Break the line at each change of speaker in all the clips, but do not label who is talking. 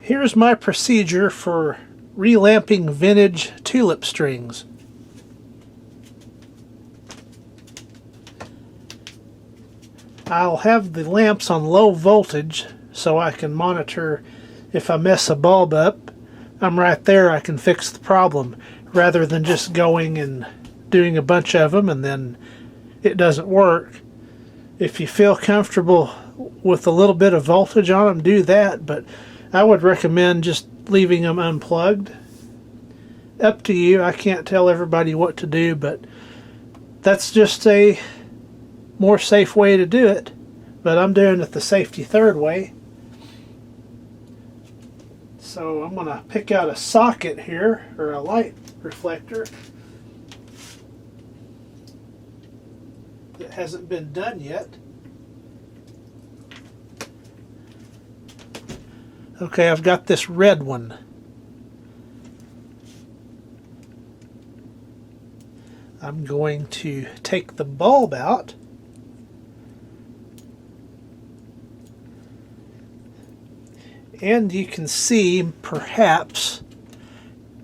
Here's my procedure for relamping vintage tulip strings. I'll have the lamps on low voltage so I can monitor if I mess a bulb up. I'm right there, I can fix the problem, rather than just going and doing a bunch of them and then it doesn't work. If you feel comfortable with a little bit of voltage on them, do that, but I would recommend just leaving them unplugged. Up to you. I can't tell everybody what to do, but that's just a more safe way to do it. But I'm doing it the safety third way. So I'm going to pick out a socket here, or a light reflector that hasn't been done yet. Okay, I've got this red one. I'm going to take the bulb out. And you can see, perhaps,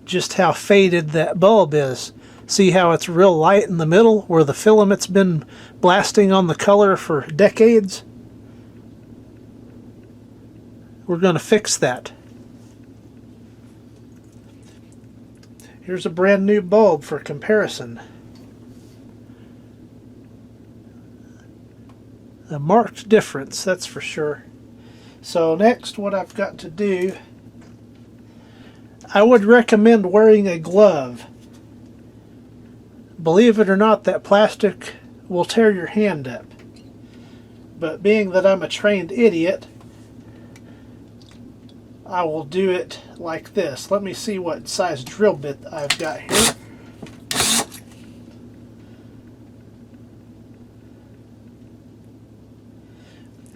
just how faded that bulb is. See how it's real light in the middle, where the filament's been blasting on the color for decades? We're going to fix that. Here's a brand new bulb for comparison. A marked difference, that's for sure. So next, what I've got to do, I would recommend wearing a glove. Believe it or not, that plastic will tear your hand up. But being that I'm a trained idiot, I will do it like this. Let me see what size drill bit I've got here.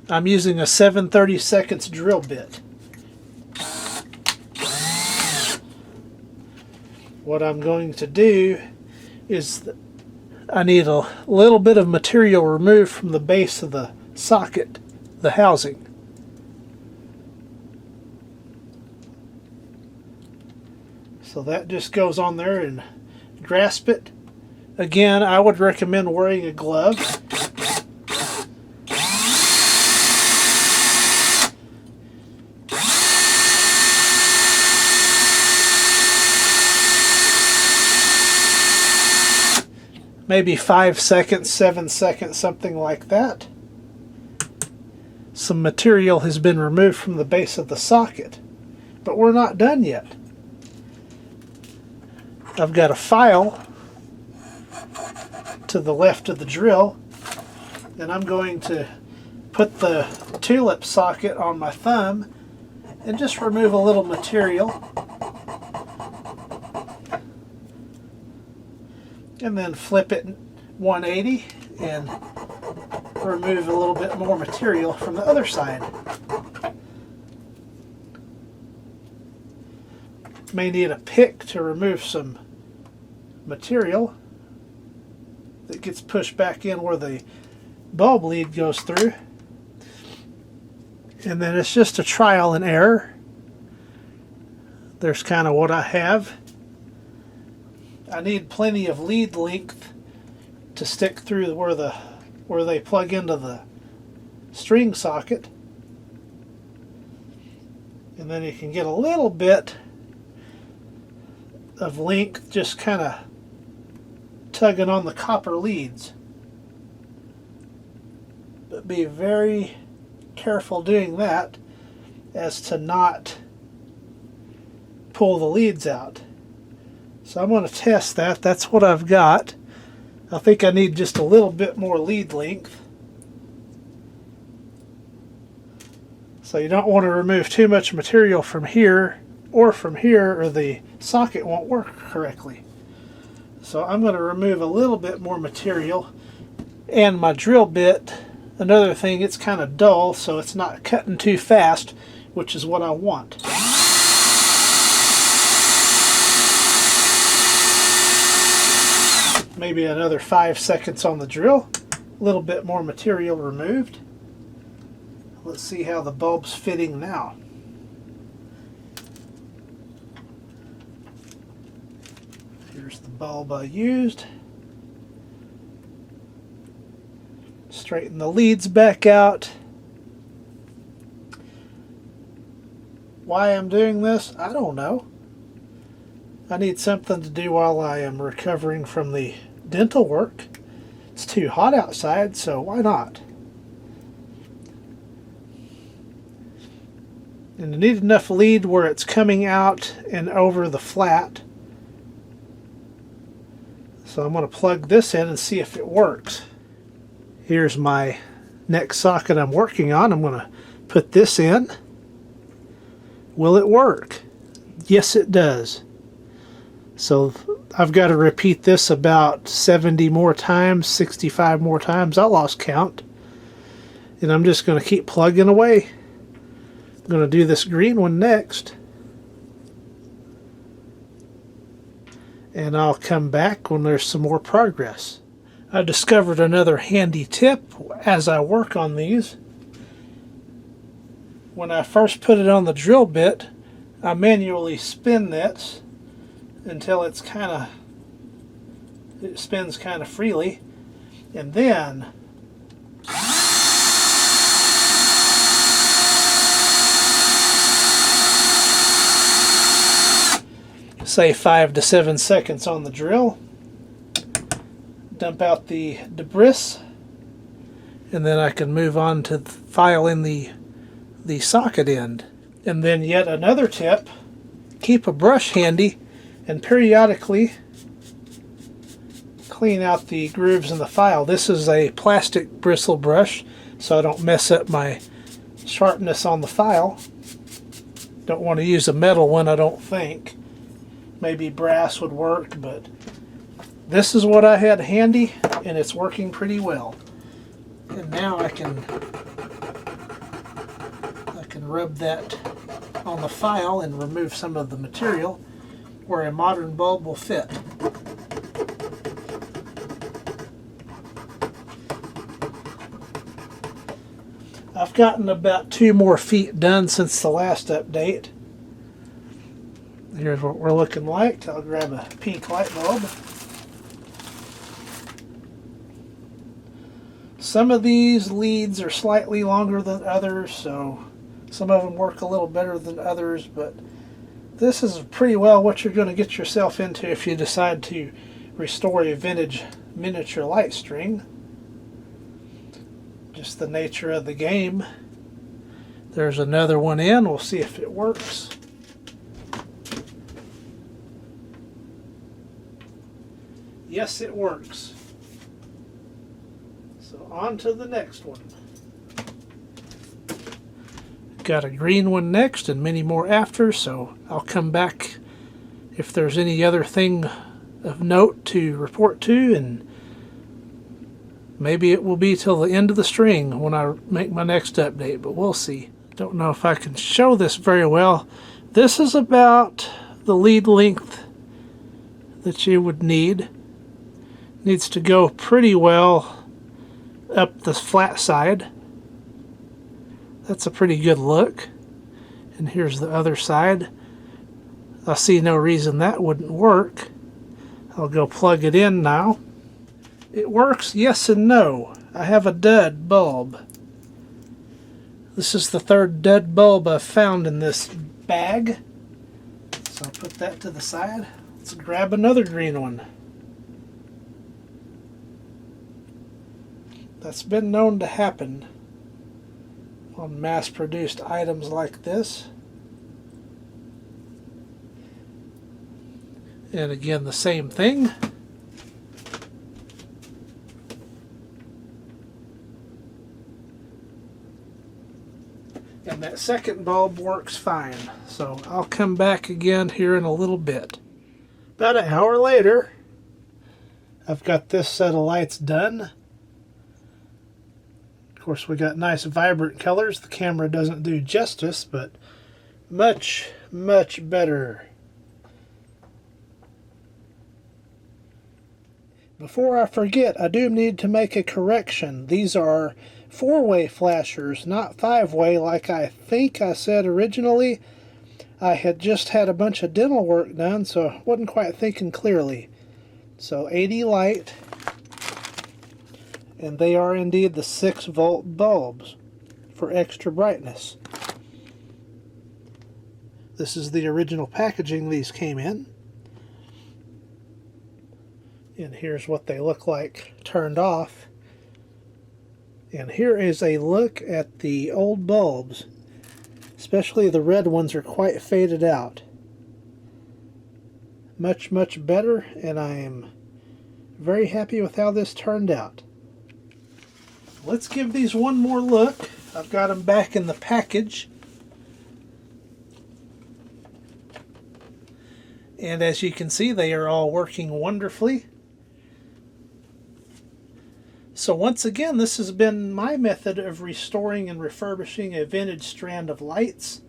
I'm using a 7/32 drill bit. What I'm going to do is I need a little bit of material removed from the base of the socket, the housing. So that just goes on there and grasp it. Again, I would recommend wearing a glove. Maybe 5 seconds, 7 seconds, something like that. Some material has been removed from the base of the socket, but we're not done yet. I've got a file to the left of the drill, and I'm going to put the tulip socket on my thumb and just remove a little material. And then flip it 180 and remove a little bit more material from the other side. May need a pick to remove some material that gets pushed back in where the bulb lead goes through. And then it's just a trial and error. There's kind of what I have. I need plenty of lead length to stick through where they plug into the string socket. And then you can get a little bit of length just kind of tugging on the copper leads. But be very careful doing that as to not pull the leads out. So I'm going to test that. That's what I've got. I think I need just a little bit more lead length. So you don't want to remove too much material from here or the socket won't work correctly. So I'm going to remove a little bit more material. And my drill bit, another thing, it's kind of dull, so it's not cutting too fast, which is what I want. Maybe another 5 seconds on the drill. A little bit more material removed. Let's see how the bulb's fitting now. Here's the bulb I used. Straighten the leads back out. Why I'm doing this, I don't know. I need something to do while I am recovering from the dental work. It's too hot outside, so why not? And I need enough lead where it's coming out and over the flat. So I'm going to plug this in and see if it works. Here's my next socket I'm working on. I'm going to put this in. Will it work? Yes, it does. So I've got to repeat this about 70 more times, 65 more times. I lost count. And I'm just going to keep plugging away. I'm going to do this green one next. And I'll come back when there's some more progress. I discovered another handy tip as I work on these. When I first put it on the drill bit, I manually spin this until it spins kind of freely, and then say 5 to 7 seconds on the drill, dump out the debris, and then I can move on to file in the socket end. And then yet another tip, keep a brush handy and periodically clean out the grooves in the file. This is a plastic bristle brush, so I don't mess up my sharpness on the file. Don't want to use a metal one, I don't think. Maybe brass would work, but this is what I had handy, and it's working pretty well. And now I can rub that on the file and remove some of the material where a modern bulb will fit. I've gotten about 2 more feet done since the last update. Here's what we're looking like. I'll grab a pink light bulb. Some of these leads are slightly longer than others, so some of them work a little better than others, but this is pretty well what you're going to get yourself into if you decide to restore a vintage miniature light string. Just the nature of the game. There's another one in. We'll see if it works. Yes, it works. So on to the next one. Got a green one next and many more after, so I'll come back if there's any other thing of note to report to, and maybe it will be till the end of the string when I make my next update, but we'll see. Don't know if I can show this very well. This is about the lead length that you would need. Needs to go pretty well up the flat side. That's a pretty good look. And here's the other side. I see no reason that wouldn't work. I'll go plug it in now. It works, yes and no. I have a dud bulb. This is the third dud bulb I've found in this bag. So I'll put that to the side. Let's grab another green one. That's been known to happen on mass-produced items like this. And again, the same thing. And that second bulb works fine. So I'll come back again here in a little bit. About an hour later, I've got this set of lights done. Of course, we got nice vibrant colors. The camera doesn't do justice, but much, much better. Before I forget, I do need to make a correction. These are 4-way flashers, not 5-way like I think I said originally. I had just had a bunch of dental work done, so I wasn't quite thinking clearly. So 80 light, and they are indeed the 6-volt bulbs for extra brightness. This is the original packaging these came in. And here's what they look like turned off. And here is a look at the old bulbs. Especially the red ones are quite faded out. Much, much better, and I am very happy with how this turned out. Let's give these one more look. I've got them back in the package. And as you can see, they are all working wonderfully. So once again, this has been my method of restoring and refurbishing a vintage strand of lights.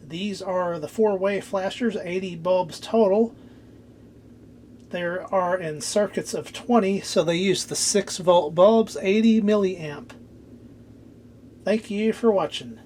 These are the 4-way flashers, 80 bulbs total. There are in circuits of 20, so they use the 6-volt bulbs, 80 milliamp. Thank you for watching.